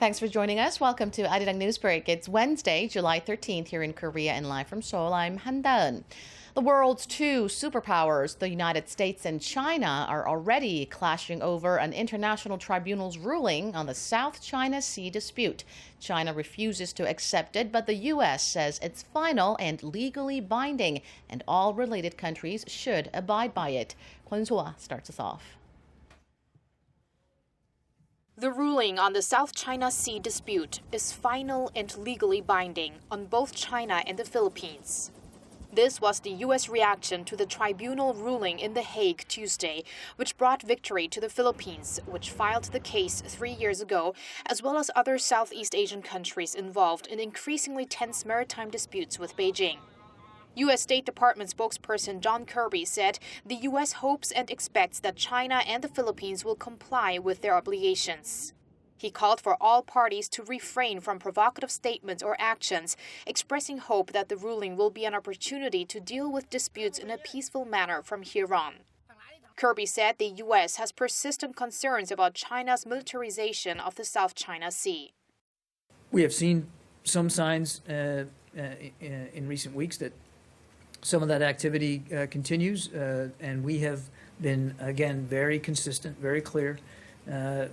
Thanks for joining us. Welcome to ARIRANG News Break. It's Wednesday, July 13th here in Korea, and live from Seoul, I'm Han Daeun. The world's two superpowers, the United States and China, are already clashing over an international tribunal's ruling on the South China Sea dispute. China refuses to accept it, but the U.S. says it's final and legally binding, and all related countries should abide by it. Kwon So-ah starts us off. The ruling on the South China Sea dispute is final and legally binding on both China and the Philippines. This was the U.S. reaction to the tribunal ruling in The Hague Tuesday, which brought victory to the Philippines, which filed the case 3 years ago, as well as other Southeast Asian countries involved in increasingly tense maritime disputes with Beijing. U.S. State Department spokesperson John Kirby said the U.S. hopes and expects that China and the Philippines will comply with their obligations. He called for all parties to refrain from provocative statements or actions, expressing hope that the ruling will be an opportunity to deal with disputes in a peaceful manner from here on. Kirby said the U.S. has persistent concerns about China's militarization of the South China Sea. We have seen some signs in recent weeks that some of that activity continues, and we have been, again, very consistent, very clear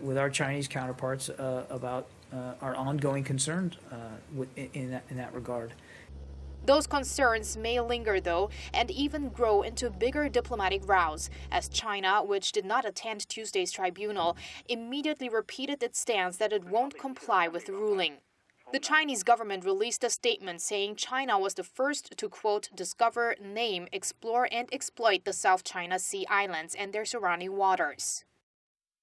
with our Chinese counterparts about our ongoing concerns in that regard. Those concerns may linger, though, and even grow into bigger diplomatic rows, as China, which did not attend Tuesday's tribunal, immediately repeated its stance that it won't comply with the ruling. The Chinese government released a statement saying China was the first to, quote, discover, name, explore, and exploit the South China Sea islands and their surrounding waters.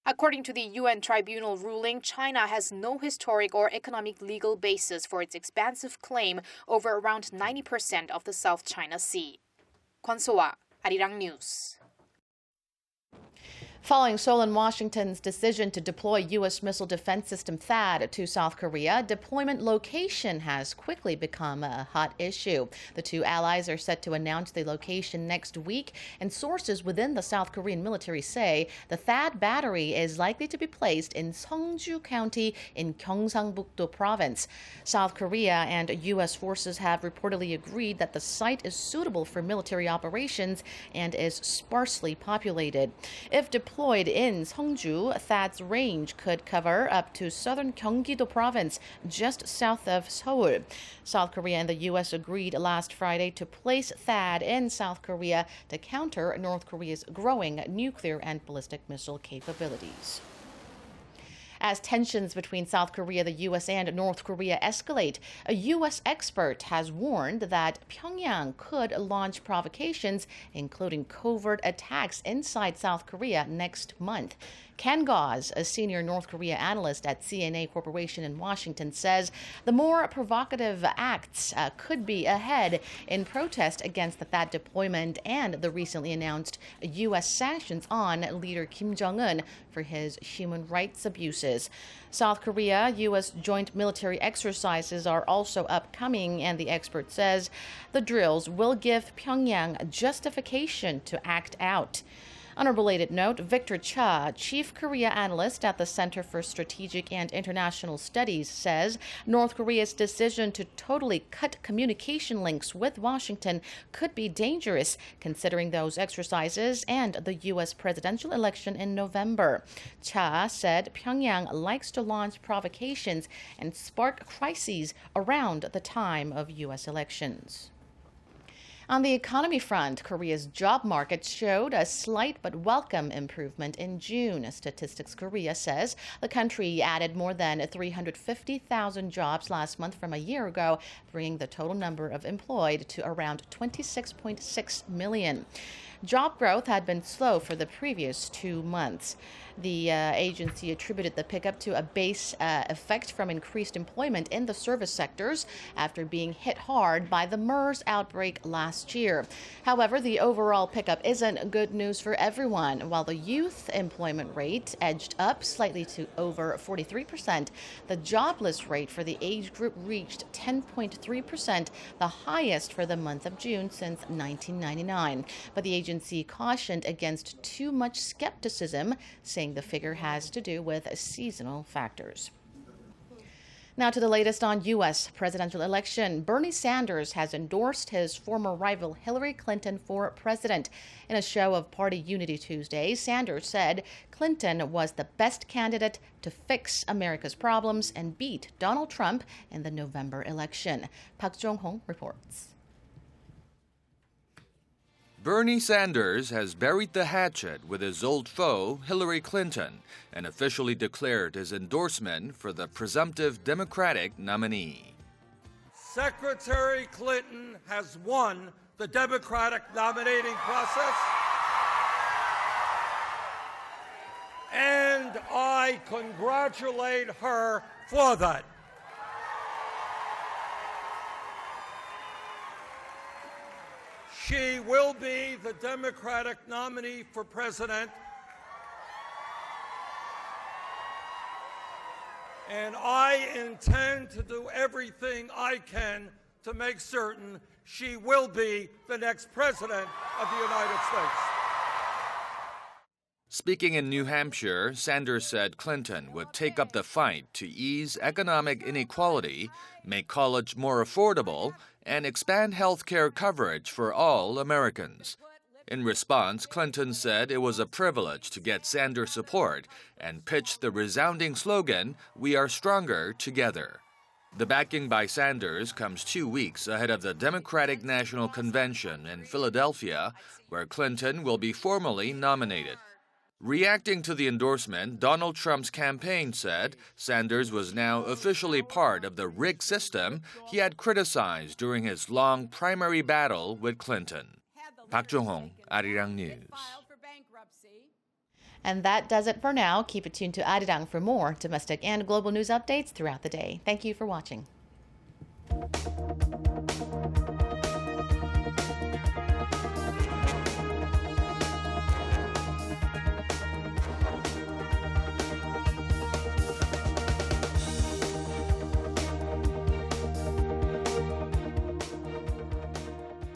According to the UN tribunal ruling, China has no historic or economic legal basis for its expansive claim over around 90% of the South China Sea. Kwon So-ah, ARIRANG News. Following Seoul and Washington's decision to deploy U.S. missile defense system THAAD to South Korea, deployment location has quickly become a hot issue. The two allies are set to announce the location next week, and sources within the South Korean military say the THAAD battery is likely to be placed in Seongju County in Gyeongsangbuk-do province. South Korea and U.S. forces have reportedly agreed that the site is suitable for military operations and is sparsely populated. If deployed in Seongju, THAAD's range could cover up to southern Gyeonggi-do province, just south of Seoul. South Korea and the U.S. agreed last Friday to place THAAD in South Korea to counter North Korea's growing nuclear and ballistic missile capabilities. As tensions between South Korea, the U.S. and North Korea escalate, a U.S. expert has warned that Pyongyang could launch provocations, including covert attacks inside South Korea next month. Ken Gause, a senior North Korea analyst at CNA Corporation in Washington, says the more provocative acts could be ahead in protest against the THAAD deployment and the recently announced U.S. sanctions on leader Kim Jong-un for his human rights abuses. South Korea-U.S. joint military exercises are also upcoming, and the expert says the drills will give Pyongyang justification to act out. On a related note, Victor Cha, chief Korea analyst at the Center for Strategic and International Studies, says North Korea's decision to totally cut communication links with Washington could be dangerous, considering those exercises and the U.S. presidential election in November. Cha said Pyongyang likes to launch provocations and spark crises around the time of U.S. elections. On the economy front, Korea's job market showed a slight but welcome improvement in June. Statistics Korea says the country added more than 350,000 jobs last month from a year ago, bringing the total number of employed to around 26.6 million. Job growth had been slow for the previous 2 months. The agency attributed the pickup to a base effect from increased employment in the service sectors after being hit hard by the MERS outbreak last year. However, the overall pickup isn't good news for everyone. While the youth employment rate edged up slightly to over 43%, the jobless rate for the age group reached 10.3%, the highest for the month of June since 1999. But the agency cautioned against too much skepticism, saying the figure has to do with seasonal factors. Now to the latest on U.S. presidential election. Bernie Sanders has endorsed his former rival Hillary Clinton for president. In a show of party unity Tuesday, Sanders said Clinton was the best candidate to fix America's problems and beat Donald Trump in the November election. Park Jong-hong reports. Bernie Sanders has buried the hatchet with his old foe, Hillary Clinton, and officially declared his endorsement for the presumptive Democratic nominee. Secretary Clinton has won the Democratic nominating process, and I congratulate her for that. She will be the Democratic nominee for president, and I intend to do everything I can to make certain she will be the next president of the United States. Speaking in New Hampshire, Sanders said Clinton would take up the fight to ease economic inequality, make college more affordable, and expand health care coverage for all Americans. In response, Clinton said it was a privilege to get Sanders' support and pitched the resounding slogan, "We are stronger together." The backing by Sanders comes 2 weeks ahead of the Democratic National Convention in Philadelphia, where Clinton will be formally nominated. Reacting to the endorsement, Donald Trump's campaign said Sanders was now officially part of the rigged system he had criticized during his long primary battle with Clinton. Park Jong-hong, ARIRANG News. And that does it for now. Keep it tuned to ARIRANG for more domestic and global news updates throughout the day. Thank you for watching.